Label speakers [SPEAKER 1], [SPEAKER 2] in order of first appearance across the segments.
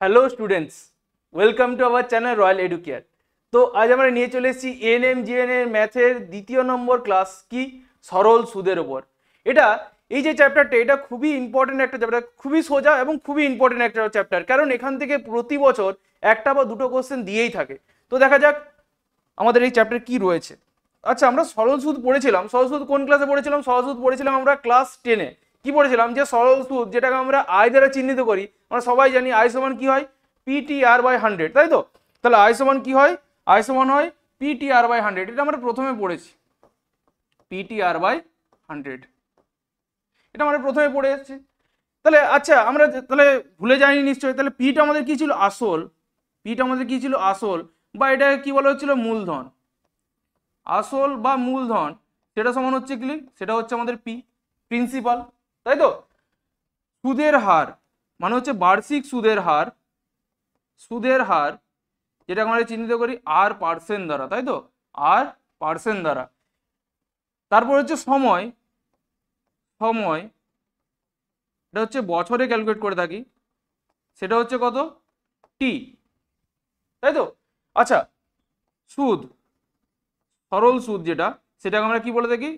[SPEAKER 1] Hello students, welcome to our channel royal educare. তো আজ আমরা নিয়ে চলে এসেছি এএনএম জিএনএম ম্যাথের দ্বিতীয় নম্বর ক্লাস, কি সরল সুদের ওপর। এই যে চ্যাপ্টারটা, এটা খুবই ইম্পর্টেন্ট একটা চ্যাপ্টার, খুবই সোজা এবং খুবই ইম্পর্টেন্ট একটা চ্যাপ্টার, কারণ এখান থেকে প্রতি বছর একটা বা দুটো কোশ্চেন দিয়েই থাকে। তো দেখা যাক আমাদের এই চ্যাপ্টার কি রয়েছে। আচ্ছা, আমরা সরল সুদ পড়েছিলাম। সরল সুদ কোন ক্লাসে পড়েছিলাম? সরল সুদ পড়েছিলাম আমরা ক্লাস 10-এ। কি পড়েছিলাম? যে সরল সুদ যেটাকে আমরা আই দ্বারা চিহ্নিত করি, আমরা সবাই জানি আই সমান কি হয়, PTR/100, তাই তো? তাহলে আই সমান কি হয়? আই সমান হয় PTR/100। এটা আমরা প্রথমে পড়েছি, PTR/100, এটা আমরা প্রথমে পড়ে এসেছি। তাহলে আচ্ছা, আমরা তাহলে ভুলে যাইনি নিশ্চয়ই। তাহলে পিটা আমাদের কি ছিল? আসল। পিটা আমাদের কি ছিল? আসল, বা এটা কি বলা হচ্ছিল? মূলধন। আসল বা মূলধন, সেটা সমান হচ্ছে কি? সেটা হচ্ছে আমাদের পি, প্রিন্সিপাল, তাই তো? সুদের হার মানে হচ্ছে বার্ষিক সুদের হার, সুদের হার যেটা আমরা চিহ্নিত করি R% দ্বারা, তাই তো? R% দ্বারা। তারপর হচ্ছে সময়, সময় এটা হচ্ছে বছরে ক্যালকুলেট করে থাকি, সেটা হচ্ছে কত? টি, তাই তো? আচ্ছা, সুদ, সরল সুদ যেটা, সেটাকে আমরা কি বলে থাকি?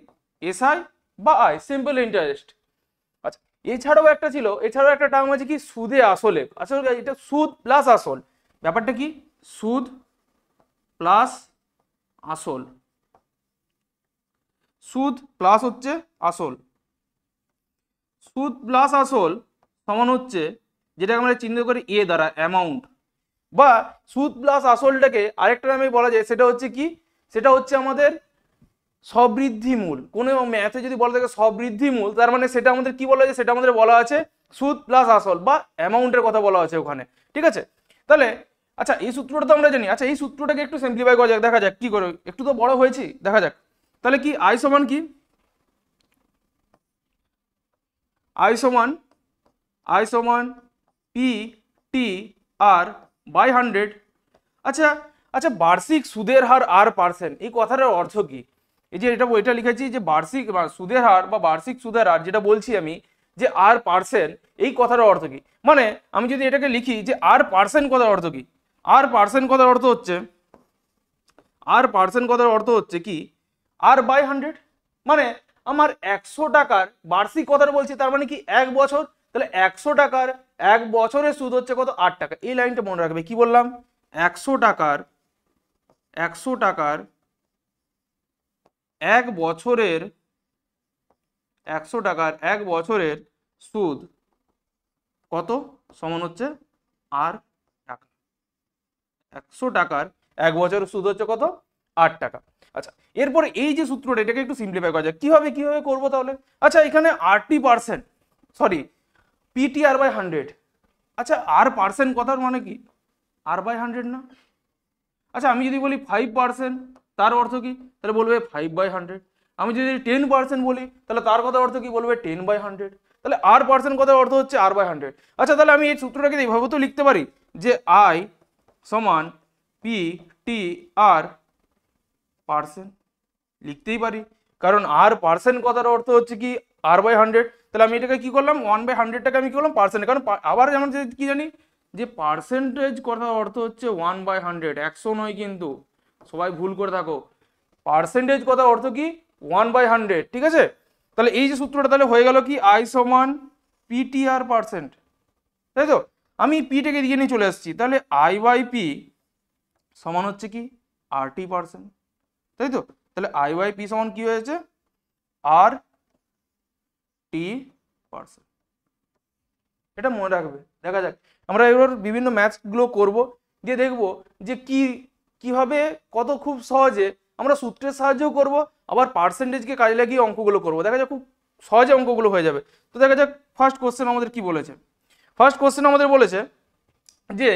[SPEAKER 1] এসআই বা আই, সিম্পল ইন্টারেস্ট। আচ্ছা, এছাড়াও একটা টার্ম আছে কি? সুদে আসলে। আসলে এটা সুদ প্লাস আসল। ব্যাপারটা কি? সুদ প্লাস আসল, সুদ প্লাস হচ্ছে আসল। সুদ প্লাস আসল সমান হচ্ছে, যেটাকে আমরা চিহ্নিত করি এ দ্বারা, অ্যামাউন্ট। বা সুদ প্লাস আসলটাকে আরেকটা নামে বলা যায়, সেটা হচ্ছে কি? সেটা হচ্ছে আমাদের সবৃদ্ধি মূল। কোনো ম্যাথে যদি বলা থাকে সবৃদ্ধি মূল, তার মানে সেটা আমাদের কি বলা যায়? সেটা আমাদের বলা আছে সুদ প্লাস আসল বা অ্যামাউন্টের কথা বলা আছে ওখানে, ঠিক আছে? তাহলে আচ্ছা, এই সূত্রটা তো আমরা জানি। আচ্ছা, এই সূত্রটাকে একটু সিম্পলিফাই করা যাক, দেখা যাক কি করে। একটু তো বড় হয়েছি, দেখা যাক। তাহলে কি আই সমান কি? আই সমান PTR/100। আচ্ছা আচ্ছা, বার্ষিক সুদের হার R%, এই কথাটার অর্থ কি? এই যে এটা লিখেছি যে বার্ষিক সুদের হার বা বার্ষিক সুদের হার, যেটা বলছি আমি যে R%, এই কথাটার অর্থ কি? মানে আমি যদি এটাকে লিখি যে R% কথার অর্থ কি? R% কথার অর্থ হচ্ছে, R% কথার অর্থ হচ্ছে কি? R/100। মানে আমার 100 টাকার বার্ষিক কথাটা বলছি, তার মানে কি 1 বছর। তাহলে 100 টাকার 1 বছরের সুদ হচ্ছে কত? 8 টাকা। এই লাইনটা মনে রাখবে। কি বললাম? 100 টাকার 1 বছরের 100 টাকার 1 বছরের সুদ কত? সমান হচ্ছে আর টাকা। 100 টাকার 1 বছরের সুদ হচ্ছে কত? 8 টাকা। আচ্ছা, এরপরে এই যে সূত্রটা, এটাকে একটু সিম্পলিফাই করা যায়। কিভাবে করবো তাহলে? আচ্ছা, এখানে PTR/100। আচ্ছা, R% কথার মানে কি? R/100 না? আচ্ছা, আমি যদি বলি 5%, তার অর্থ কি? তাহলে বলবে 5/100। আমি যদি 10% বলি, তাহলে তার কথা অর্থ কি? বলবে 10/100। তাহলে R% কথার অর্থ হচ্ছে R/100। আচ্ছা, তাহলে আমি এই সূত্রটাকে এইভাবে তো লিখতে পারি যে I সমান PTR%, লিখতেই পারি, কারণ R% কথার অর্থ হচ্ছে কি? R/100। তাহলে আমি এটাকে কি করলাম? 1/100টাকে আমি কি করলাম? পার্সেন্ট। কারণ আবার যেমন কি জানি যে পার্সেন্টেজ কথার অর্থ হচ্ছে 1/100, 100 নয় কিন্তু, সবাই ভুল করে থাকো। পার্সেন্টেজ কথার অর্থ কি? 1/100, ঠিক আছে? তাহলে এই যে সূত্রটা তাহলে হয়ে গেল কি? I সমান PTR%, তাই তো? আমি পিটাকে দিয়ে নিয়ে চলে আসছি, তাহলে I/P সমান হচ্ছে কি? RT%, তাই তো? তাহলে I/P সমান কি হয়েছে? RT%। এটা মনে রাখবে। দেখা যাক, আমরা এবার বিভিন্ন ম্যাথসগুলো করব, দিয়ে দেখব যে কিভাবে কত খুব সহজে আমরা সূত্রের সাহায্যেও করব, আবার পার্সেন্টেজকে কাজে লাগিয়ে অঙ্কগুলো করব। দেখা যাক খুব সহজে অঙ্কগুলো হয়ে যাবে। তো দেখা যাক ফার্স্ট কোশ্চেন আমাদের কি বলেছে। ফার্স্ট কোশ্চেন আমাদের বলেছে যে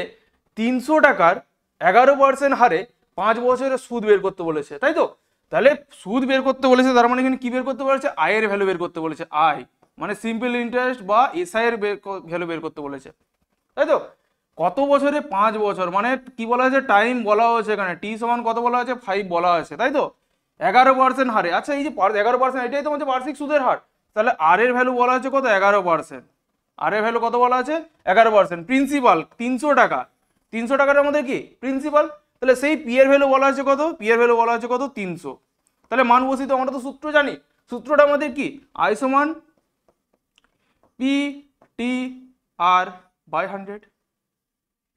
[SPEAKER 1] 300 টাকার 11% হারে 5 বছরের সুদ বের করতে বলেছে, তাই তো? তাহলে সুদ বের করতে বলেছে, তার মানে এখানে কি বের করতে বলেছে? আয়ের ভ্যালু বের করতে বলেছে। আয় মানে সিম্পল ইন্টারেস্ট বা এসআই এর ভ্যালু বের করতে বলেছে, তাই তো? কত বছরে? 5 বছর। মানে কি বলা হয়েছে? টাইম বলা হয়েছে এখানে। টি সমান কত বলা হয়েছে? 5 বলা হয়েছে, তাই তো? 11% হারে। আচ্ছা, এই যে 11%, এটাই তো হচ্ছে বার্ষিক সুদের হার। তাহলে আর এর ভ্যালু বলা হচ্ছে কত? 11%। আর এর ভ্যালু কত বলা আছে 11%। প্রিন্সিপাল 300 টাকা, 300 টাকার আমাদের কি প্রিন্সিপাল, তাহলে সেই পি এর ভ্যালু বলা আছে কত, পি এর ভ্যালু বলা আছে কত 300। তাহলে মান বসিত, আমরা তো সূত্র জানি, সূত্রটা আমাদের কি আই সমান পি টি আর বাই 100,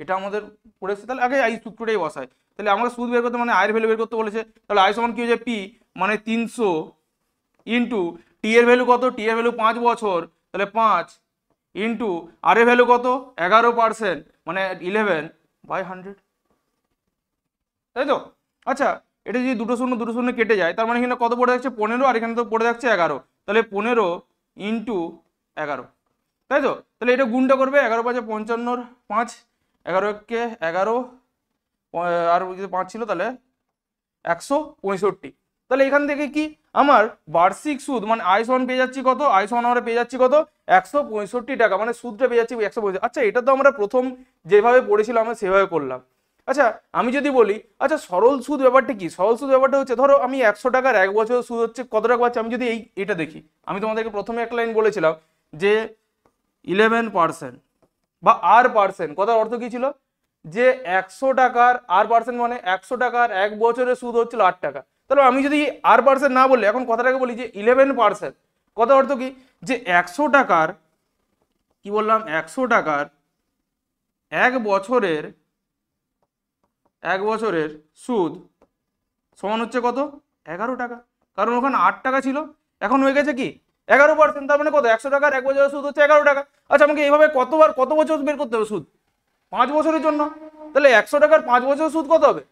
[SPEAKER 1] এটা আমাদের পড়েছে। তাহলে আগে এই সূত্রটাই বসায়, তাহলে আমরা সুদ বের করতে মানে আয়ের ভ্যালু বের করতে বলেছে, তাহলে আই সমান কি হয়ে যায় পি মানে 300 ইন্টু টি এর ভ্যালু কত, টি এর ভ্যালু 5 বছর, তাহলে 5 ইন্টু আর এর ভ্যালু কত 11% মানে 11/100, তাই তো। আচ্ছা এটা যদি দুটো শূন্য কেটে যায়, তার মানে এখানে কত পড়ে যাচ্ছে 15, আর এখানে তো পড়ে যাচ্ছে 11, তাহলে 15 ইন্টু 11, তাই তো। তাহলে এটা গুণটা করবে 11 5 55, 5 11 কে 11 আর যদি 5 ছিল তাহলে 165। তাহলে এখান থেকে কি আমার বার্ষিক সুদ মানে আই সমান পেয়ে যাচ্ছি কত, আই সমান আমরা পেয়ে যাচ্ছি কত 165 টাকা, মানে সুদটা পেয়ে যাচ্ছি 165। আচ্ছা এটা তো আমরা প্রথম যেভাবে পড়েছিলাম আমরা সেভাবে করলাম। আচ্ছা আমি যদি বলি আচ্ছা সরল সুদ ব্যাপারটা কি, সরল সুদ ব্যাপারটা হচ্ছে ধরো আমি 100 টাকার 1 বছর সুদ হচ্ছে কত টাকা পাচ্ছি, আমি যদি এটা দেখি, আমি তোমাদেরকে প্রথমে একটা লাইন বলেছিলাম যে 11% বা R%, কথার অর্থ কি ছিল যে 100 টাকার R% মানে 100 টাকার 1 বছরের সুদ হচ্ছিল 8 টাকা। তাহলে আমি যদি R% না বললে এখন কথাটাকে বলি যে 11%, কথার অর্থ কি যে 100 টাকার কি বললাম 100 টাকার 1 বছরের সুদ সমান হচ্ছে কত 11 টাকা, কারণ ওখানে 8 টাকা ছিল, এখন হয়ে গেছে কি 11%, তার মানে কত 100 টাকার 1 বছরের সুদ হচ্ছে 11 টাকা। আচ্ছা আমাকে এইভাবে কত বছর বের করতে হবে সুদ, 5 বছরের জন্য, তাহলে 100 টাকার 5 বছরের সুদ কত হবে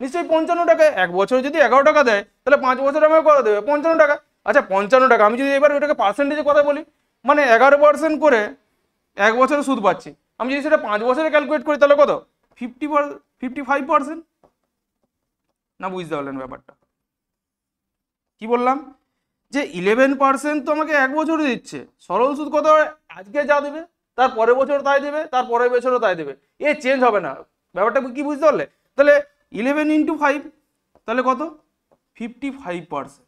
[SPEAKER 1] নিশ্চয়ই 55 টাকা। 1 বছরে যদি 11 টাকা দেয় তাহলে 5 বছরে আমাকে কত দেবে 55 টাকা। আচ্ছা 55 টাকা আমি যদি এবার ওটাকে পার্সেন্টেজে কথা বলি, মানে 11% করে 1 বছরের সুদ পাচ্ছি, আমি যদি সেটা 5 বছরে ক্যালকুলেট করি তাহলে কত 55%, না বুঝতে পারলেন ব্যাপারটা কি বললাম যে 11% তো আমাকে 1 বছরে দিচ্ছে, সরল সুদ কত আজকে যা দেবে তার পরের বছর তাই দেবে, তার পরের বছরও তাই দেবে, এ চেঞ্জ হবে না। ব্যাপারটা কি বুঝতে পারলে, তাহলে 11 ইন্টু 5 তাহলে কত 55%,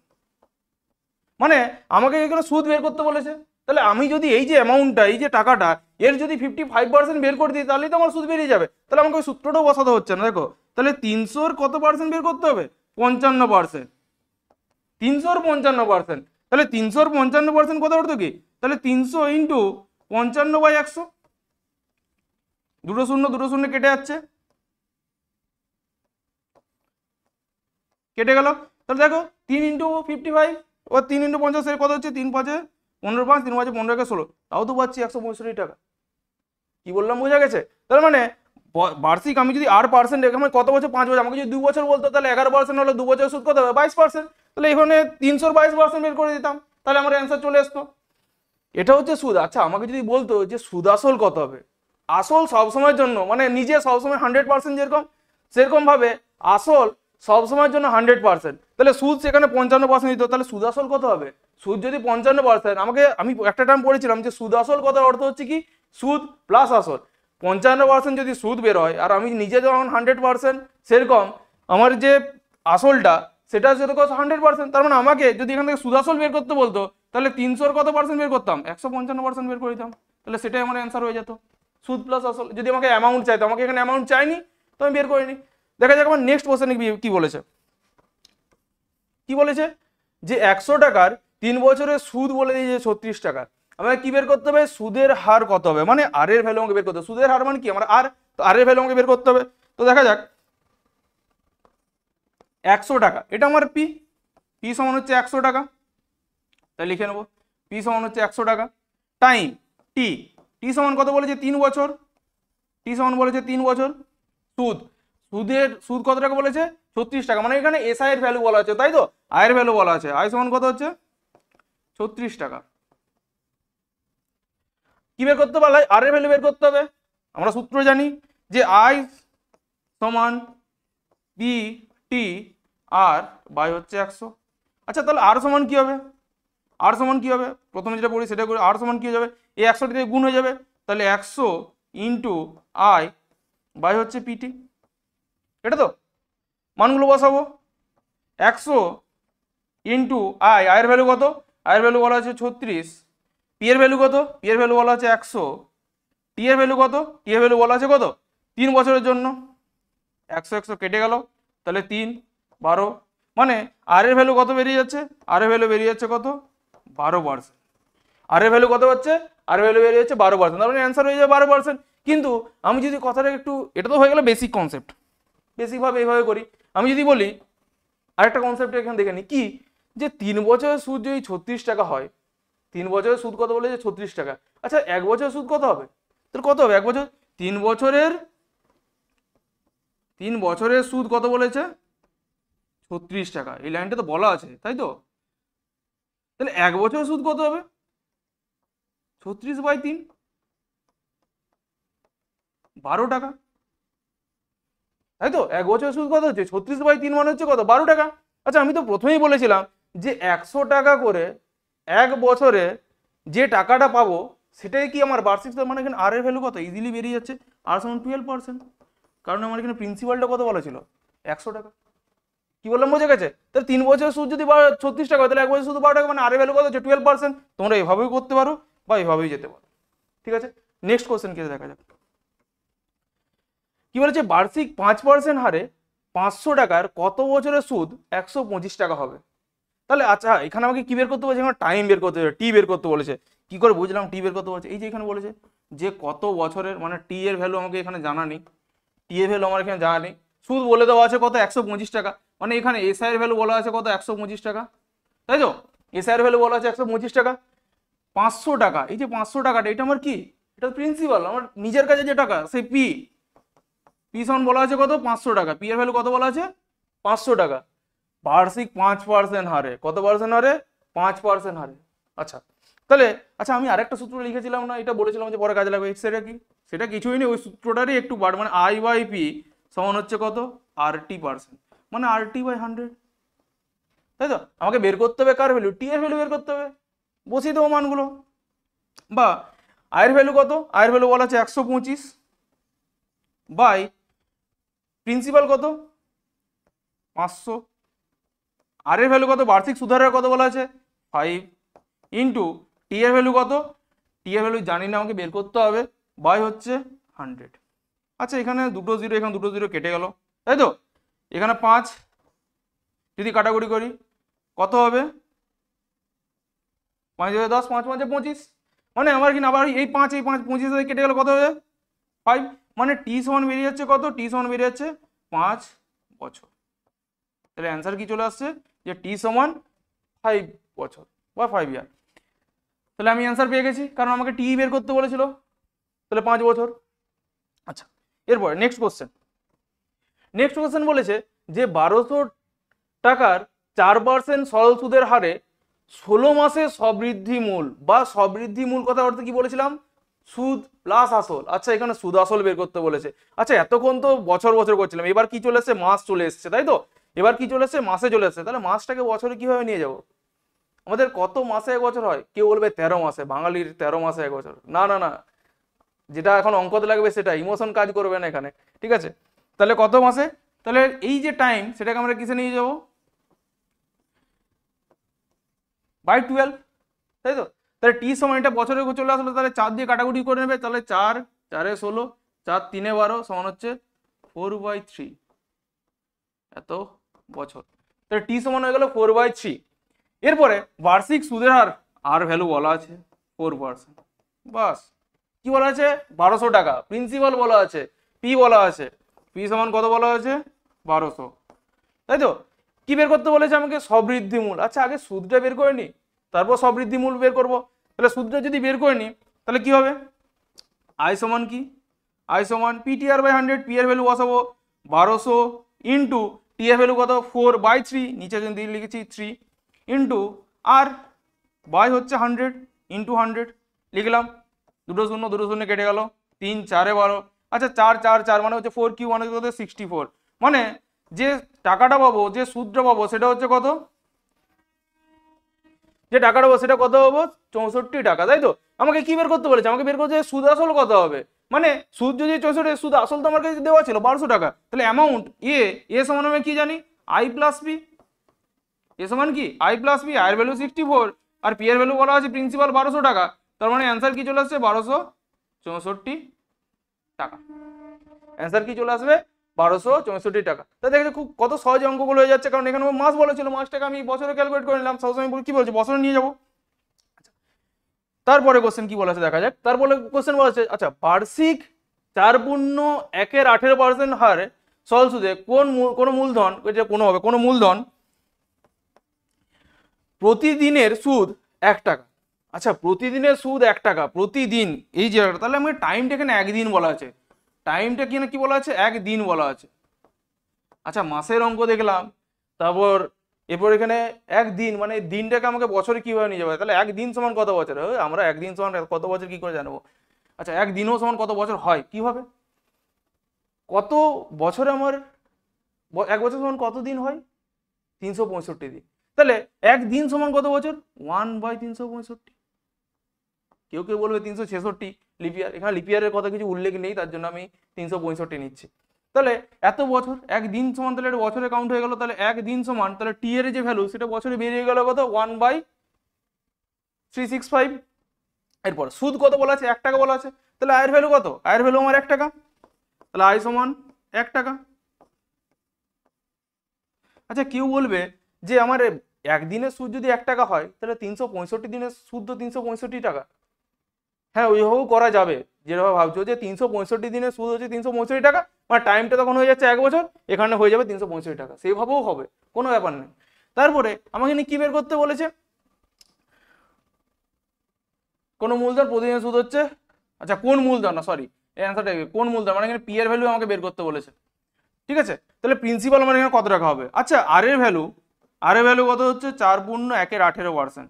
[SPEAKER 1] মানে আমাকে এখানে সুদ বের করতে বলেছে, তাহলে আমি যদি এই যে অ্যামাউন্টটা এই যে টাকাটা এর যদি 55% বের করে দিই তাহলেই তো আমার সুদ বেরিয়ে যাবে, তাহলে আমাকে ওই সূত্রটাও বসাতে হচ্ছে না। দেখো তাহলে 300-র কত পার্সেন্ট বের করতে হবে 55%, 300-র 55%, তাহলে 300-র 55% কত অর্থ কি, তাহলে 300 ইন্টু 55/100, দুটো শূন্য কেটে যাচ্ছে, কেটে গেল, তাহলে দেখো 3 ইন্টু 55 ও 3 ইন্টু 50 এর কত হচ্ছে 3 5 15, 5 3 5 15 কে 16, তাও তো পাচ্ছি 165 টাকা। কি বললাম বোঝা গেছে, তার মানে বার্ষিক আমি যদি R% এখানে কত বছর 5 বছর, আমাকে যদি 2 বছর বলতো তাহলে 11% হলে 2 বছর সুদ কত হবে 22%, তাহলে এখানে 300-র 22% বের করে দিতাম, তাহলে আমার অ্যান্সার চলে আসতো। এটা হচ্ছে সুদ। আচ্ছা আমাকে যদি বলতো যে সুদ আসল কত হবে, আসল সবসময়ের জন্য মানে নিজে সবসময় 100% যেরকম সেরকম ভাবে আসল সবসময়ের জন্য 100%, তাহলে সুদ সেখানে 55% দিত, তাহলে সুদ আসল কত হবে, সুদ যদি 55%, আমি একটা টার্ম পড়েছিলাম যে সুদ আসল কথার অর্থ হচ্ছে কি সুদ প্লাস আসল, 55% যদি সুদ বের হয় আর আমি নিজে যখন 100% সেরকম আমার যে আসলটা সেটা হচ্ছে কত 100%, তার মানে আমাকে যদি এখান থেকে সুদ আসল বের করতে বলতো তাহলে 300-র কত পার্সেন্ট বের করতাম 155% বের করে দিতাম, তাহলে সেটাই আমার অ্যান্সার হয়ে যেত সুদ প্লাস আসল। যদি আমাকে অ্যামাউন্ট চাইতো, আমাকে এখানে অ্যামাউন্ট চাইনি তো আমি বের করিনি। দেখা যাক আমার নেক্সট কোশ্চেনে কি বলেছে, কি বলেছে যে 100 টাকার 3 বছরের সুদ বলে দিয়েছে 36 টাকা, আমাকে কি বের করতে হবে সুদের হার কত হবে, মানে আর এর ভ্যালু আমাকে বের করতে হবে, সুদের হার মানে কি আমার আর, তো আর এর ভ্যালু আমাকে বের করতে হবে। তো দেখা যাক 100 টাকা এটা আমার পি সমান হচ্ছে 100 টাকা, তাই লিখে নেবো পি সমান হচ্ছে 100 টাকা, টাইম টি সমান কত বলেছে 3 বছর, টি সমান বলেছে 3 বছর, সুদ কত টাকা বলেছে 36 টাকা, মানে এখানে এসআই এর ভ্যালু বলা আছে তাই তো, আয়ের ভ্যালু বলা আছে, আয় সমান কত হচ্ছে 36 টাকা। কি বের করতে পারলে আর এর ভ্যালু বের করতে হবে, আমরা সূত্র জানি যে আই সমান পি টি আর বাই হচ্ছে 100। আচ্ছা তাহলে আর সমান কি হবে, আর সমান কি হবে প্রথমে যেটা পড়ি সেটা করে, আর সমান কি হয়ে যাবে এই 100 দিয়ে গুণ হয়ে যাবে, তাহলে 100 ইন্টু আই বাই হচ্ছে পিটি, এটা তো মানগুলো বসাবো 100 ইন্টু আয়ের ভ্যালু কত, আয়ের ভ্যালু বলা আছে 36, পি এর ভ্যালু কত, পি এর ভ্যালু বলা আছে 100, টি এর ভ্যালু কত, টি এর ভ্যালু বলা আছে কত 3 বছরের জন্য, 100 কেটে গেল, তাহলে 3 12, মানে আর এর ভ্যালু কত বেরিয়ে যাচ্ছে, আর এর ভ্যালু বেরিয়ে যাচ্ছে কত 12%, আর এর ভ্যালু কত হচ্ছে, আর এর ভ্যালু বেরিয়ে যাচ্ছে 12%, তার মানে অ্যান্সার হয়ে যাবে 12%। কিন্তু আমি যদি কথাটা একটু, এটা তো হয়ে গেল বেসিক কনসেপ্ট, বেসিকভাবে এইভাবে করি। আমি যদি বলি আরেকটা কনসেপ্ট এখানে দেখে নিই কি, যে 3 বছরের সুদ যদি 36 টাকা হয়, 3 বছরের সুদ কত বলেছে 36 টাকা, আচ্ছা 1 বছরের সুদ কত হবে, তাহলে কত হবে 1 বছর, 3 বছরের সুদ কত বলেছে 36 টাকা, এই লাইনটা তো বলা আছে তাই তো, তাহলে 1 বছরের সুদ কত হবে 36/3, 12 টাকা, তাই তো 1 বছরের সুদ কত হচ্ছে 36/3 মানে হচ্ছে কত 12 টাকা। আচ্ছা আমি তো প্রথমেই বলেছিলাম যে 100 টাকা করে 1 বছরে যে টাকাটা পাবো সেটাই কি আমার বার্ষিক, মানে এখানে আর এর ভ্যালু কত ইজিলি বেরিয়ে যাচ্ছে, আর সমান 12%, কারণ আমার এখানে প্রিন্সিপালটা কত বলা ছিল 100 টাকা। কি বললাম বোঝা গেছে? তাহলে 3 বছরের সুদ যদি 36 টাকা হয় তাহলে 1 বছর শুধু 12 টাকা, মানে আর এর ভ্যালু কত হচ্ছে 12%। তোমরা এভাবেই করতে পারো বা এভাবেই যেতে পারো, ঠিক আছে। নেক্সট কোশ্চেন কি দেখা যাক, কি বলেছে বার্ষিক 5% হারে 500 টাকার কত বছরের সুদ 125 টাকা হবে। তাহলে আচ্ছা এখানে আমাকে কি বের করতে বলেছে, এখানে টাইম বের করতে বলেছে, টি বের করতে বলেছে। কি করে বুঝলাম টি বের করতে বলেছে, এই যে এখানে বলেছে যে কত বছরের, মানে টি এর ভ্যালু আমাকে এখানে জানা নেই, টি এর ভ্যালু আমার এখানে জানা নেই, সুদ বলে দেওয়া আছে কত 125 টাকা, মানে এখানে এসআই এর ভ্যালু বলা আছে কত 125 টাকা, তাই তো এসআই এর ভ্যালু বলা আছে 125 টাকা। 500 টাকা, এই যে 500 টাকাটা এটা আমার কি, এটা প্রিন্সিপাল, আমার নিজের কাছে যে টাকা সেই পি, পি সমান বলা আছে কত 500 টাকা, পি এর ভ্যালু কত বলা আছে 500 টাকা, বার্ষিক 5% হারে, কত পার্সেন্ট হারে 5% হারে। আচ্ছা তাহলে আচ্ছা আমি আরেকটা সূত্র লিখেছিলাম না, এটা বলেছিলাম যে পরে কাজে লাগবে, সেটা কি, সেটা কিছুই নেই, ওই সূত্রটারই একটু বাড়, মানে আই বাই পি সমান হচ্ছে কত RT%, মানে RT/100, তাই তো আমাকে বের করতে হবে কার ভ্যালু, টি এর ভ্যালু বের করতে হবে, বসিয়ে দেবো মানগুলো। বা আয়ের ভ্যালু কত, আয়ের ভ্যালু বলা আছে 125 বাই প্রিন্সিপাল কত 500, আর এর ভ্যালু কত বার্ষিক সুদের কত বলা আছে 5 ইন্টু টি এর ভ্যালু কত, টি এর ভ্যালু জানি না আমাকে বের করতে হবে, বাই হচ্ছে 100। আচ্ছা এখানে দুটো জিরো, এখানে দুটো জিরো কেটে গেল, তাই তো এখানে 5 যদি কাটাকুটি করি কত হবে 5 10, 5 5 25, মানে আমার কি আবার এই 5 25 কেটে গেল কত হবে 5, মানে টি সমান বেরিয়ে যাচ্ছে কত, টি সমান বেরিয়ে যাচ্ছে 5 বছর। তাহলে অ্যান্সার কি চলে আসছে যে টি সমান 5 বছর বা 5 ইয়ার। তাহলে আমি অ্যান্সার পেয়ে গেছি, কারণ আমাকে টি বের করতে বলেছিল, তাহলে 5 বছর। আচ্ছা এরপরে নেক্সট কোশ্চেন বলেছে যে 1200 টাকার 4% সরল সুদের হারে 16 মাসে সবৃদ্ধি মূল, বা সবৃদ্ধি মূল কথা অর্থে কি বলেছিলাম সুদ প্লাস আসল। আচ্ছা এখানে সুদ আসল বের করতে বলেছে। আচ্ছা এতক্ষণ তো বছর বছর করছিলাম, এবার কি চলে এসছে মাস চলে এসছে, তাই তো এবার কি চলে এসছে মাসে চলে এসছে, তাহলে মাসটাকে বছরে কিভাবে নিয়ে যাব, আমাদের কত মাসে 1 বছর হয়, কেউ বলবে 13 মাসে, বাঙালির 13 মাসে 1 বছর, না না না, যেটা এখন অঙ্কতে লাগবে সেটা, ইমোশন কাজ করবে না এখানে, ঠিক আছে। তাহলে কত মাসে, তাহলে এই যে টাইম সেটাকে আমরা কিসে নিয়ে যাব বাই 12, তাই তো। তাহলে টি সময় এটা বছরে চলে আসলো, তাহলে 4 দিয়ে কাটাকুটি করে নেবে, তাহলে 4 4 এ 16, 4 3 এ 12 সমান হচ্ছে 4/3 এত বছর। তাহলে টি সমান হয়ে গেল 4/3। এরপরে বার্ষিক সুদের হার আর ভ্যালু বলা আছে 4%, বাস। কি বলা আছে 1200 টাকা, প্রিন্সিপাল বলা আছে, পি বলা আছে, পি সমান কত বলা আছে 1200, তাই তো। কি বের করতে বলেছে আমাকে সবৃদ্ধি মূল। আচ্ছা আগে সুদটা বের করে নি, তারপর সবৃদ্ধি মূল বের করব। তাহলে সুদটা যদি বের করে নি তাহলে কি হবে, আই সমান কি, আই সমান PTR/100, পি এর ভ্যালু বসাবো 1200 ইন্টু টি এর ভ্যালু কত 4/3, নিচে কিন্তু লিখেছি 3 ইন্টু আর বাই হচ্ছে 100 ইন্টু 100 লিখলাম, দুটো শূন্য কেটে গেল, 3 4 এ 12, আচ্ছা 4 4 4 মানে হচ্ছে 4 কিউ, মানে হচ্ছে 64, মানে যে টাকাটা পাবো, যে সুদটা পাবো সেটা হচ্ছে কত, যে টাকাটা পাবো সেটা কত পাবো 64 টাকা, তাই তো। আমাকে কি বের করতে বলেছে, আমাকে বের করতে সুদ আসল কত হবে, মানে সুদ যদি 64, সুদ আসল তো আমার কাছে দেওয়া ছিল 1200 টাকা, তাহলে অ্যামাউন্ট এ সমান আমি কি জানি আই প্লাস পি, এ সমান কি আই প্লাস পি, আয়ের ভ্যালু 64 আর পি এর ভ্যালু বলা আছে প্রিন্সিপাল 1200 টাকা, তার মানে অ্যান্সার কি চলে আসছে 1264 টাকা। অ্যান্সার কি চলে আসবে 1264 টাকা। তা দেখে খুব কত সহজে অঙ্কগুলো হয়ে যাচ্ছে, কারণ এখানে মাস বলা ছিল, মাসটাকে আমি বছরে ক্যালকুলেট করে নিলাম, সবসময় কি বলছি বছরে নিয়ে যাবো। তারপরে কোশ্চেন কি বলা আছে দেখা যাক। তারপরে কোশ্চেন বলা আছে আচ্ছা বার্ষিক 4.1/18% হারে সরল সুদে কোন মূলধন, এটা কোনো হবে কোনো মূলধন প্রতিদিনের সুদ 1 টাকা। আচ্ছা প্রতিদিনের সুদ 1 টাকা, প্রতিদিন এই জায়গাটা, তাহলে আমাকে টাইমটা এখানে একদিন বলা আছে, টাইমটা এখানে কি বলা আছে একদিন বলা আছে। আচ্ছা মাসের অঙ্ক দেখলাম, তারপর এরপর এখানে একদিন, মানে দিনটাকে আমাকে বছরে কিভাবে নিয়ে যাবে, তাহলে একদিন সমান কত বছর, আমরা একদিন সমান কত বছর কি করে জানবো। আচ্ছা একদিনও সমান কত বছর হয় কিভাবে, কত বছরে আমার এক বছর সমান কত দিন হয় 365 দিন, তাহলে একদিন সমান কত বছর 1/365। কেউ কেউ বলবে 366 লিপিয়ার, এখানে লিপিয়ারের কথা কিছু উল্লেখ নেই, তার জন্য আমি 365 নিচ্ছি। তাহলে এত বছর একদিন সমান, তাহলে এটা বছরে কাউন্ট হয়ে গেল, তাহলে একদিন সমান, তাহলে টি এর যে ভ্যালু সেটা বছরে বেরিয়ে গেল কত 1/365। এরপর সুদ কত বলা আছে 1 টাকা বলা আছে, তাহলে আয়ের ভ্যালু কত, আয়ের ভ্যালু আমার 1 টাকা, তাহলে আয় সমান 1 টাকা। আচ্ছা কেউ বলবে যে আমার একদিনের সুদ যদি 1 টাকা হয় তাহলে 365 দিনের সুদ তো 365 টাকা। হ্যাঁ ওইভাবেও করা যাবে, যেভাবে ভাবছো যে 365 দিনের সুদ হচ্ছে 365 টাকা, মানে টাইমটা তখন হয়ে যাচ্ছে 1 বছর, এখানে হয়ে যাবে 365 টাকা, সেইভাবেও হবে, কোনো ব্যাপার নেই। তারপরে আমাকে এখানে কি বের করতে বলেছে, কোন মূলধন প্রতিদিনের সুদ হচ্ছে, আচ্ছা কোন মূলধন না সরি এই অ্যান্সারটা কোন মূলধন, মানে এখানে পি এর ভ্যালু আমাকে বের করতে বলেছে। ঠিক আছে, তাহলে প্রিন্সিপাল আমার এখানে কত টাকা হবে। আচ্ছা আর এর ভ্যালু কত হচ্ছে 4.1/18%।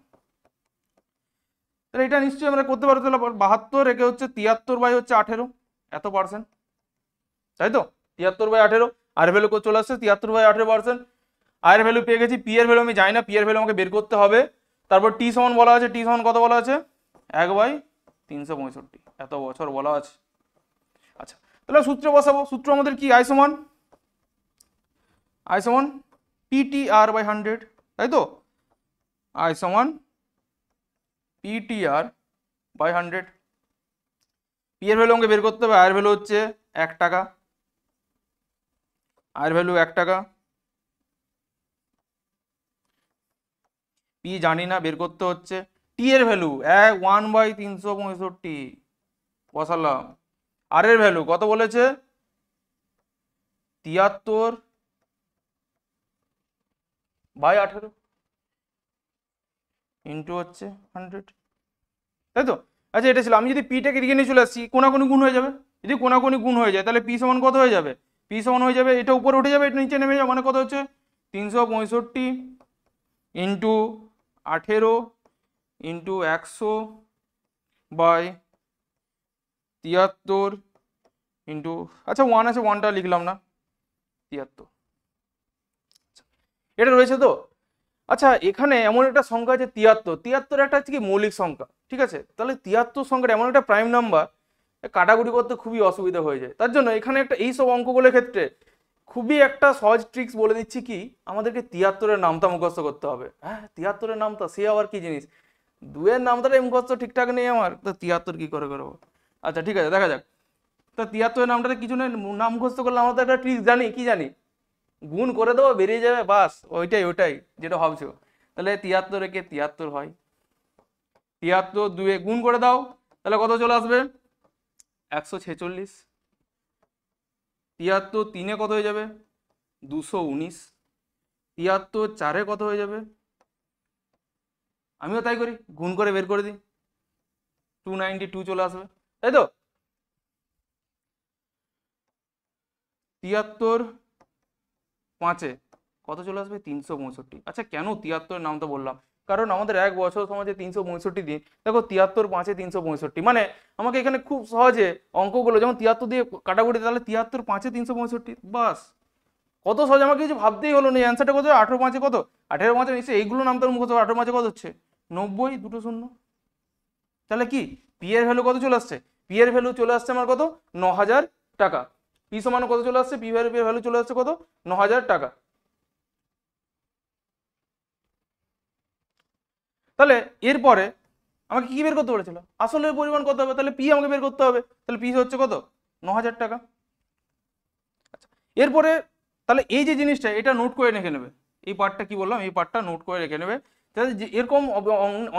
[SPEAKER 1] তাহলে এটা নিশ্চয়ই আমরা করতে পারবো, তাহলে 72 একে হচ্ছে 73/18 এত পার্সেন্ট, তাই তো 73/18, আর ভ্যালু চলে আসছে 73/18%। আর ভ্যালু পেয়ে গেছি, পি এর ভ্যালু আমি জানি না, পি এর ভ্যালু আমাকে বের করতে হবে। তারপর টি সমান বলা আছে, টি সমান কত বলা আছে 1/365 এত বছর বলা আছে। আচ্ছা তাহলে সূত্র বসাবো, সূত্র আমাদের কি আই সমান PTR/100, তাই তো আই সমান PTR/100। পি এর ভ্যালু আমাকে বের করতে হবে, আয়ের ভ্যালু হচ্ছে 1 টাকা, আয়ের ভ্যালু 1 টাকা, পি জানি না বের করতে হচ্ছে। টি এর ভ্যালু 1/365 বসালাম, আর এর ভ্যালু কত বলেছে 73/18 ইন্টু হচ্ছে 100, তাই তো। আচ্ছা এটা ছিল, আমি যদি পিটাকে এদিকে নিয়ে চলে আসছি কোনাকুনি গুণ হয়ে যাবে, যদি কোনাকুনি গুণ হয়ে যায় তাহলে পি সমান কত হয়ে যাবে, পি সমান হয়ে যাবে এটা উপরে উঠে যাবে এটা নিচে নেমে যাবে, মানে কত হচ্ছে 365 ইন্টু 18 ইন্টু 100/73 ইন্টু, আচ্ছা 1 আছে 1টা লিখলাম না 73, এটা রয়েছে তো। আচ্ছা এখানে এমন একটা সংখ্যা আছে 73 একটা হচ্ছে কি মৌলিক সংখ্যা, ঠিক আছে, তাহলে 73 সংখ্যাটা এমন একটা প্রাইম নাম্বার, কাটাকুটি করতে খুবই অসুবিধা হয়ে যায়। তার জন্য এখানে একটা এইসব অঙ্কগুলোর ক্ষেত্রে খুবই একটা সহজ ট্রিক্স বলে দিচ্ছি, কি আমাদেরকে 73-এর নামটা মুখস্থ করতে হবে। হ্যাঁ 73-এর নামটা সে আবার কি জিনিস, 2-এর নামটা মুখস্থ ঠিকঠাক নেই আমার, তো 73 কি করে করবো। আচ্ছা ঠিক আছে দেখা যাক, তো 73-এর নামটাতে কিছু নেই, নাম মুখস্থ করলে আমরা তো একটা ট্রিক্স জানি, কি জানি গুণ করে দেবো বেরিয়ে যাবে, বাস ওইটাই যেটা ভাবছো। তাহলে 73-একে 73 হয়, 73 2-এ গুণ করে দাও, তাহলে কত চলে আসবে 146, 73 3-এ কত হয়ে যাবে 219, 73 4-এ কত হয়ে যাবে, আমিও তাই করি গুণ করে বের করে দিই 292 চলে আসবে, তাই তো। 73 5-এ কত চলে আসবে 365। আচ্ছা কেন 73-এর নামটা বললাম, কারণ আমাদের এক বছর সমাজে 365 দিন, দেখো 73 5-এ 365, মানে আমাকে এখানে খুব সহজে অঙ্কগুলো যেমন 73 দিয়ে কাটাকুটি, তাহলে 73 5-এ 365, বাস কত সহজ, আমাকে কিছু ভাবতেই হলো না। অ্যান্সারটা কত 18 5-এ কত 18 5-এ নিশ্চয়ই এইগুলো নাম তোর মুখস্থ, 18 5-এ কত হচ্ছে 90 2 0, তাহলে কি পি এর ভ্যালু কত চলে আসছে, পি এর ভ্যালু চলে আসছে আমার কত 9000 টাকা, পি সমান কত চলে আসছে, পি এর ভ্যালু চলে আসছে কত 9000 টাকা। তাহলে এরপরে আমাকে কি বের করতে বলেছিল, আসলের পরিমাণ কত হবে, তাহলে পি আমাকে বের করতে হবে, তাহলে পি হচ্ছে কত 9,000 টাকা। আচ্ছা, এরপরে তাহলে এই যে জিনিসটা এটা নোট করে রেখে নেবে, এই পার্টটা কি বললাম, এই পার্টটা নোট করে রেখে নেবে। তাহলে এরকম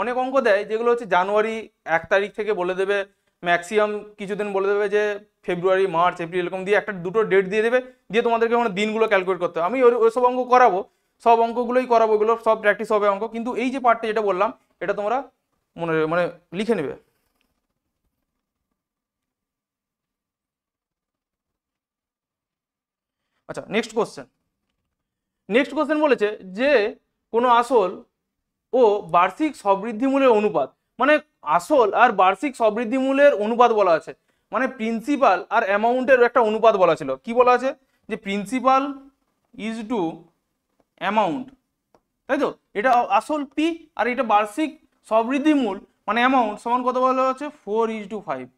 [SPEAKER 1] অনেক অঙ্ক দেয় যেগুলো হচ্ছে জানুয়ারি 1 তারিখ থেকে বলে দেবে, ম্যাক্সিমাম কিছুদিন বলে দেবে যে ফেব্রুয়ারি, মার্চ, এপ্রিল, এরকম দিয়ে একটা দুটো ডেট দিয়ে দেবে, দিয়ে তোমাদেরকে মানে দিনগুলো ক্যালকুলেট করতে হবে। আমি ওইসব অঙ্ক করাবো, সব অঙ্কগুলোই করাবো, এগুলো সব প্র্যাকটিস হবে অঙ্ক, কিন্তু এই যে পার্টটা যেটা বললাম এটা তোমরা মনে মানে লিখে নেবে। আচ্ছা, নেক্সট কোশ্চেন বলেছে যে কোনো আসল ও বার্ষিক সবৃদ্ধিমূলের অনুপাত, মানে আসল আর বার্ষিক সবৃদ্ধিমূলের অনুপাত বলা আছে, মানে প্রিন্সিপাল আর অ্যামাউন্টের একটা অনুপাত বলা ছিল। কি বলা আছে যে প্রিন্সিপাল ইজ টু অ্যামাউন্ট, তাই তো, এটা আসল পি আর এটা বার্ষিক সবৃদ্ধিমূল মানে অ্যামাউন্ট সমান কত বলা আছে 4:5।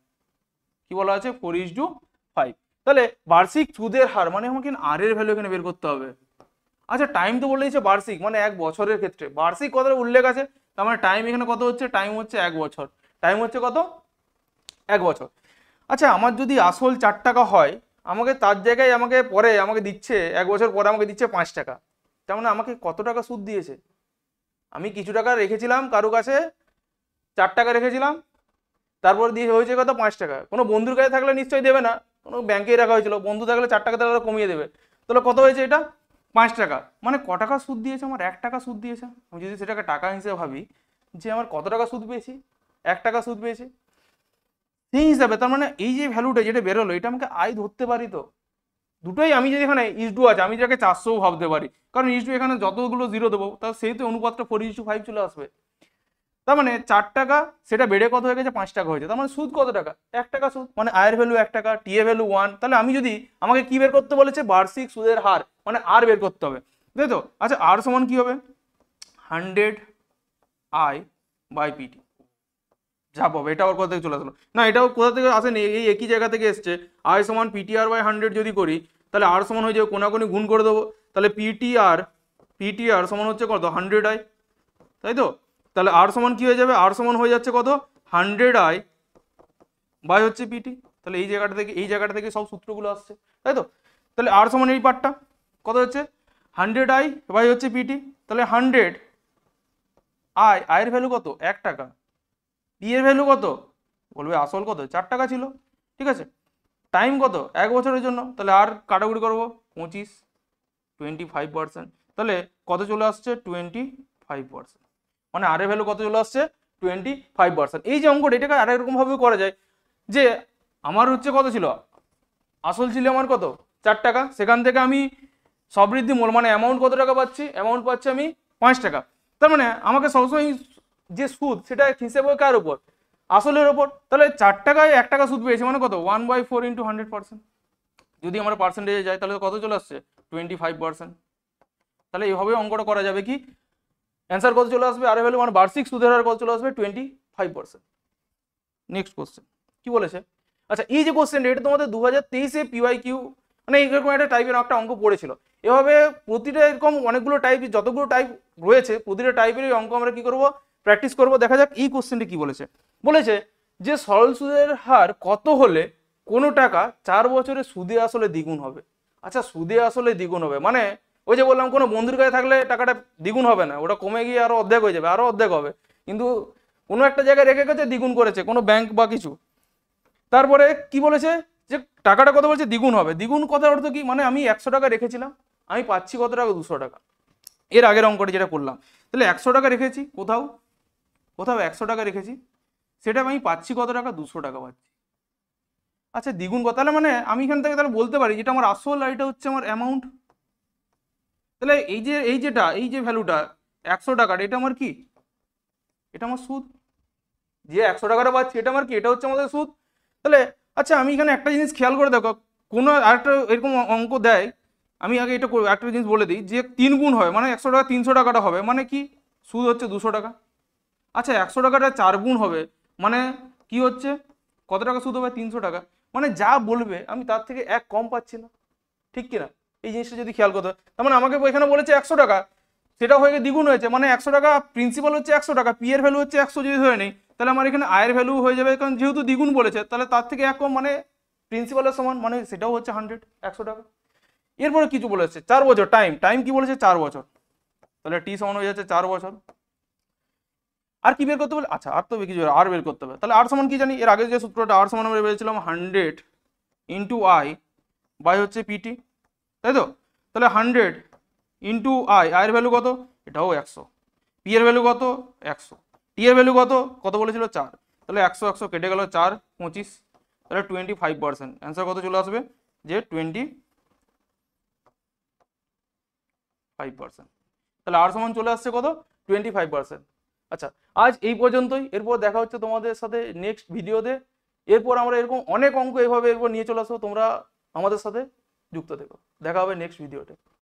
[SPEAKER 1] কি বলা আছে 4:5। তাহলে বার্ষিক সুদের হার মানে আমাকে আর এর ভ্যালু এখানে বের করতে হবে। আচ্ছা, টাইম তো বলে দিয়েছে বার্ষিক, মানে 1 বছরের ক্ষেত্রে বার্ষিক কথাটা উল্লেখ আছে, তার মানে টাইম এখানে কত হচ্ছে, টাইম হচ্ছে 1 বছর, টাইম হচ্ছে কত 1 বছর। আচ্ছা, আমার যদি আসল 4 টাকা হয়, আমাকে তার জায়গায় আমাকে দিচ্ছে 1 বছর পরে আমাকে দিচ্ছে 5 টাকা, তার মানে আমাকে কত টাকা সুদ দিয়েছে, আমি কিছু টাকা রেখেছিলাম কারো কাছে, 4 টাকা রেখেছিলাম, তারপর দিয়ে হয়েছে কত 5 টাকা। কোনো বন্ধুর কাছে থাকলে নিশ্চয়ই দেবে না, কোনো ব্যাংকেই রাখা হয়েছিল, বন্ধু থাকলে 4 টাকা তাহলে কমিয়ে দেবে, তাহলে কত হয়েছে এটা 5 টাকা, মানে ক টাকা সুদ দিয়েছে, আমার 1 টাকা সুদ দিয়েছে। আমি যদি সেটাকে টাকা হিসেবে ভাবি যে আমার কত টাকা সুদ পেয়েছি, 1 টাকা সুদ পেয়েছি, সেই হিসাবে তার মানে এই যে ভ্যালুটা যেটা বেরোলো এটা আমাকে আয় ধরতে পারি তো, দুটোই। আমি যদি এখানে ইস টু আছে আমি যেটাকে 400 ভাবতে পারি, কারণ ইস টু এখানে যতগুলো জিরো দেবো তার সেই তো অনুপাতটা 4:5 চলে আসবে। তার মানে 4 টাকা সেটা বেড়ে কত হয়ে গেছে 5 টাকা হয়েছে, তার মানে সুদ কত টাকা 1 টাকা সুদ, মানে আয়ের ভ্যালু 1 টাকা, টি এর ভ্যালু 1। তাহলে আমি যদি আমাকে কি বের করতে বলেছে বার্ষিক সুদের হার মানে আর বের করতে হবে, তাই তো। আচ্ছা, আর সমান কি হবে 100 আই বাই পিটি, যা পাবো এটা আবার কোথা থেকে চলে আসলো, না এটাও কোথা থেকে আসেনি, এই একই জায়গা থেকে এসছে। আই সমান পিটিআর বাই 100 যদি করি তাহলে আর সমান হয়ে যাবে কোনাকুনি গুণ করে দেবো, তাহলে পিটিআর সমান হচ্ছে কত 100 আই, তাই তো। তাহলে আর সমান কি হয়ে যাবে, আর সমান হয়ে যাচ্ছে কত 100 আই বাই হচ্ছে পিটি, তাহলে এই জায়গাটা থেকে সব সূত্রগুলো আসছে, তাই তো। তাহলে আর সমান এই পার্টটা কত হচ্ছে 100 আই বাই হচ্ছে পিটি, তাহলে 100 আয়ের ভ্যালু কত 1 টাকা, পি এর ভ্যালু কত বলবে আসল কত 4 টাকা ছিল, ঠিক আছে। টাইম কত 1 বছরের জন্য, তাহলে আর কাটাকুটি করবো 25 25%, তাহলে কত চলে আসছে 25%, মানে আর এর ভ্যালু কত চলে আসছে 25%। এই যে অঙ্কটা এটাকে আরেক রকম ভাবে করা যায়, যে আমার হচ্ছে কত ছিল আসল ছিল আমার কত 4 টাকা, সেখান থেকে আমি সবৃদ্ধি মূল মানে অ্যামাউন্ট কত টাকা পাচ্ছি, অ্যামাউন্ট পাচ্ছি আমি 5 টাকা। তার মানে আমাকে সবসময় যে সুদ সেটা হিসেবে কার উপর আসলের ওপর, তাহলে 4 টাকায় 1 টাকা সুদ পেয়েছে মানে কত 1/4 × 100%, যদি আমরা পার্সেন্টেজে যাই তাহলে কত চলে আসছে 25%। তাহলে এইভাবে অঙ্কটা করা যাবে, কি অ্যান্সার কত চলে আসবে, আর ভ্যালু মানে বার্ষিক সুদের হার কত চলে আসবে 25%। নেক্সট কোশ্চেন কি বলেছে, আচ্ছা এই যে কোশ্চেনটা এটা তোমাদের 2023-এ পিওয়াইকিউ মানে এইরকম একটা টাইপের একটা অঙ্ক পড়েছিল, এভাবে প্রতিটা এরকম অনেকগুলো টাইপ, যতগুলো টাইপ রয়েছে প্রতিটা টাইপেরই অঙ্ক আমরা কি করব প্র্যাকটিস করব। দেখা যাক এই কোশ্চেনটা কি বলেছে যে সরল সুদের হার কত হলে কোনো টাকা 4 বছরে সুদে আসলে দ্বিগুণ হবে। আচ্ছা, সুদে আসলে দ্বিগুণ হবে মানে ওই যে বললাম কোনো বন্ধুর কাছে থাকলে টাকাটা দ্বিগুণ হবে না, ওটা কমে গিয়ে আরো অর্ধেক হয়ে যাবে, আরো অর্ধেক হবে, কিন্তু কোনো একটা জায়গায় রেখে গেছে দ্বিগুণ করেছে কোনো ব্যাংক বা কিছু। তারপরে কি বলেছে যে টাকাটা কত বলছে দ্বিগুণ হবে, দ্বিগুণ কথার অর্থ কি মানে আমি 100 টাকা রেখেছিলাম আমি পাচ্ছি কত টাকা 200 টাকা, এর আগের অঙ্কটা যেটা করলাম, তাহলে 100 টাকা রেখেছি কোথাও 100 টাকা রেখেছি, সেটা আমি পাচ্ছি কত টাকা 200 টাকা পাচ্ছি। আচ্ছা, দ্বিগুণ কথা, তাহলে মানে আমি এখান থেকে তাহলে বলতে পারি যেটা আমার আসল আর এটা হচ্ছে আমার অ্যামাউন্ট, তাহলে এই যে ভ্যালুটা 100 টাকার এটা আমার কি, এটা আমার সুদ, যে 100 টাকাটা পাচ্ছি এটা আমার কি, এটা হচ্ছে আমাদের সুদ। তাহলে আচ্ছা আমি এখানে একটা জিনিস খেয়াল করে দেখো, কোনো আরেকটা এরকম অঙ্ক দেয়, আমি আগে এটা একটা জিনিস বলে দিই যে 3 গুণ হয় মানে 100 টাকা 300 টাকাটা হবে মানে কি সুদ হচ্ছে 200 টাকা। আচ্ছা 100 টাকাটা 4 গুণ হবে মানে কি হচ্ছে কত টাকা সুদ হবে 300 টাকা, মানে যা বলবে আমি তার থেকে 1 কম পাচ্ছি না, ঠিক কিনা, এই জিনিসটা যদি খেয়াল করতে হয়। তার মানে আমাকে এখানে বলেছে 100 টাকা, সেটা হয়ে গিয়ে দ্বিগুণ হয়েছে মানে 100 টাকা, প্রিন্সিপাল হচ্ছে 100 টাকা, পি এর ভ্যালু হচ্ছে 100 যদি ধরে নেই, তাহলে আমার এখানে আয়ের ভ্যালু হয়ে যাবে, কারণ যেহেতু দ্বিগুণ বলেছে তাহলে তার থেকে এক কম মানে প্রিন্সিপালের সমান, মানে সেটাও হচ্ছে 100, 100 টাকা। এরপরে কিছু বলেছে 4 বছর টাইম, টাইম কি বলেছে 4 বছর, তাহলে টি সমান হয়ে যাচ্ছে 4 বছর। আর কি বের করতে বলে, আচ্ছা আর তো কিছু আর বের করতে হবে, তাহলে আর সমান কি জানি, এর আগে যে সূত্রটা আর সমান আমরা বেরিয়েছিলাম 100 ইন্টু আই বাই হচ্ছে পিটি, তাই তো? তাহলে 100 ইন্টু আই, আয়ের ভ্যালু কত, এটাও 100, পি এর ভ্যালু কত 100, টি এর ভ্যালু কত, কত বলেছিল 4, তাহলে 100 100 কেটে গেল 4 25, তাহলে 25%। অ্যান্সার কত চলে আসবে, যে 25%। তাহলে আর সমান চলে আসছে কত, 25%। আচ্ছা আজ এই পর্যন্তই, এরপর দেখা হচ্ছে তোমাদের সাথে নেক্সট ভিডিওতে। এরপর আমরা এরকম অনেক অঙ্ক এভাবে এরপর নিয়ে চলে আসবো, তোমরা আমাদের সাথে যুক্ত থেকো, দেখা হবে নেক্সট ভিডিওতে।